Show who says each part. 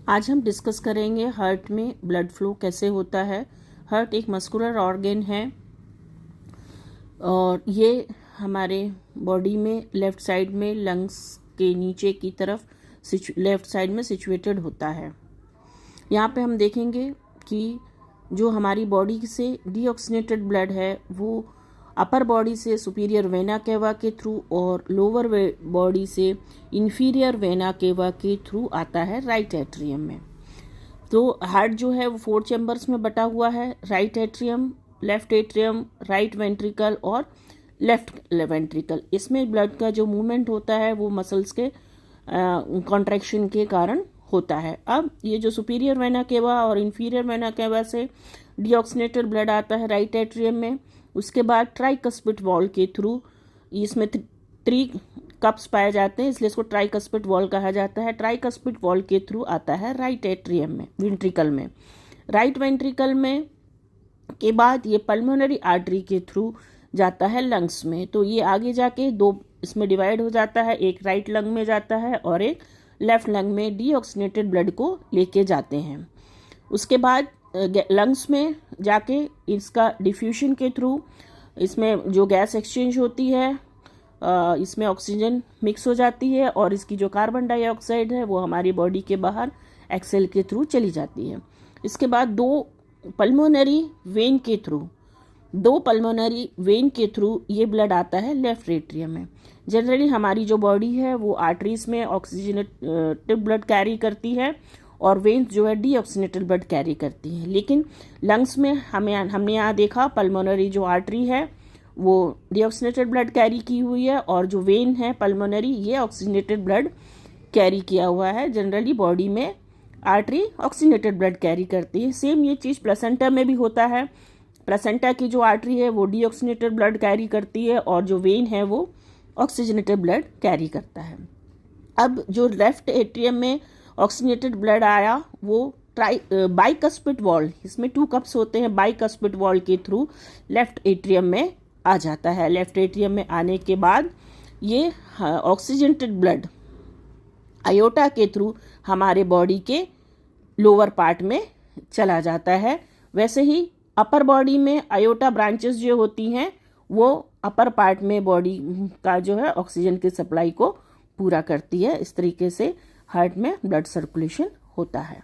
Speaker 1: आज हम डिस्कस करेंगे हार्ट में ब्लड फ्लो कैसे होता है। हार्ट एक मस्कुलर ऑर्गन है और ये हमारे बॉडी में लेफ़्ट साइड में लंग्स के नीचे की तरफ लेफ़्ट साइड में सिचुएटेड होता है। यहाँ पे हम देखेंगे कि जो हमारी बॉडी से डीऑक्सीनेटेड ब्लड है वो अपर बॉडी से सुपीरियर वेना केवा के थ्रू और लोअर बॉडी से इंफीरियर वेना केवा के थ्रू आता है राइट एट्रियम में। तो हार्ट जो है वो 4 चैम्बर्स में बटा हुआ है, right atrium, left atrium, right ventricle और लेफ्ट वेंट्रिकल। इसमें ब्लड का जो मूवमेंट होता है वो मसल्स के कॉन्ट्रैक्शन के कारण होता है। अब ये जो सुपीरियर वेना केवा और इंफीरियर वेना केवा से डीऑक्सीनेटेड ब्लड आता है राइट एट्रियम में, उसके बाद ट्राइकस्पिड वॉल के थ्रू, इसमें 3 कप्स पाए जाते हैं इसलिए इसको ट्राइकस्पिड वॉल कहा जाता है। ट्राइकस्पिड वॉल के थ्रू आता है राइट एट्रियम में, वेंट्रिकल में। राइट वेंट्रिकल में के बाद ये पल्मोनरी आर्टरी के थ्रू जाता है लंग्स में। तो ये आगे जाके 2 इसमें डिवाइड हो जाता है, एक राइट लंग में जाता है और एक लेफ्ट लंग में डीऑक्सीनेटेड ब्लड को लेके जाते हैं। उसके बाद लंग्स में जाके इसका डिफ्यूजन के थ्रू इसमें जो गैस एक्सचेंज होती है, इसमें ऑक्सीजन मिक्स हो जाती है और इसकी जो कार्बन डाइऑक्साइड है वो हमारी बॉडी के बाहर एक्सेल के थ्रू चली जाती है। इसके बाद 2 पल्मोनरी वेन के थ्रू ये ब्लड आता है लेफ्ट एट्रियम में। जनरली हमारी जो बॉडी है वो आर्टरीज में ऑक्सीजनेटेड ब्लड कैरी करती है और वेन्स जो है डीऑक्सीनेटेड ब्लड कैरी करती हैं। लेकिन लंग्स में हमने यहाँ देखा पल्मोनरी जो आर्टरी है वो डीऑक्सीनेटेड ब्लड कैरी की हुई है और जो वेन है पल्मोनरी ये ऑक्सीजनेटेड ब्लड कैरी किया हुआ है। जनरली बॉडी में आर्टरी ऑक्सीजनेटेड ब्लड कैरी करती है। सेम ये चीज़ प्लेसेंटा में भी होता है। प्लेसेंटा की जो आर्टरी है वो डीऑक्सीनेटेड ब्लड कैरी करती है और जो वेन है वो ऑक्सीजनेटेड ब्लड कैरी करता है। अब जो लेफ्ट एट्रियम में ऑक्सीजनेटेड ब्लड आया वो बाइकस्पिड वॉल, इसमें 2 कप्स होते हैं, बाइकस्पिड वॉल के थ्रू लेफ्ट एट्रियम में आ जाता है। लेफ्ट एट्रियम में आने के बाद ये ऑक्सीजनेटेड ब्लड आयोटा के थ्रू हमारे बॉडी के लोअर पार्ट में चला जाता है। वैसे ही अपर बॉडी में आयोटा ब्रांचेस जो होती हैं वो अपर पार्ट में बॉडी का जो है ऑक्सीजन की सप्लाई को पूरा करती है। इस तरीके से हार्ट में ब्लड सर्कुलेशन होता है।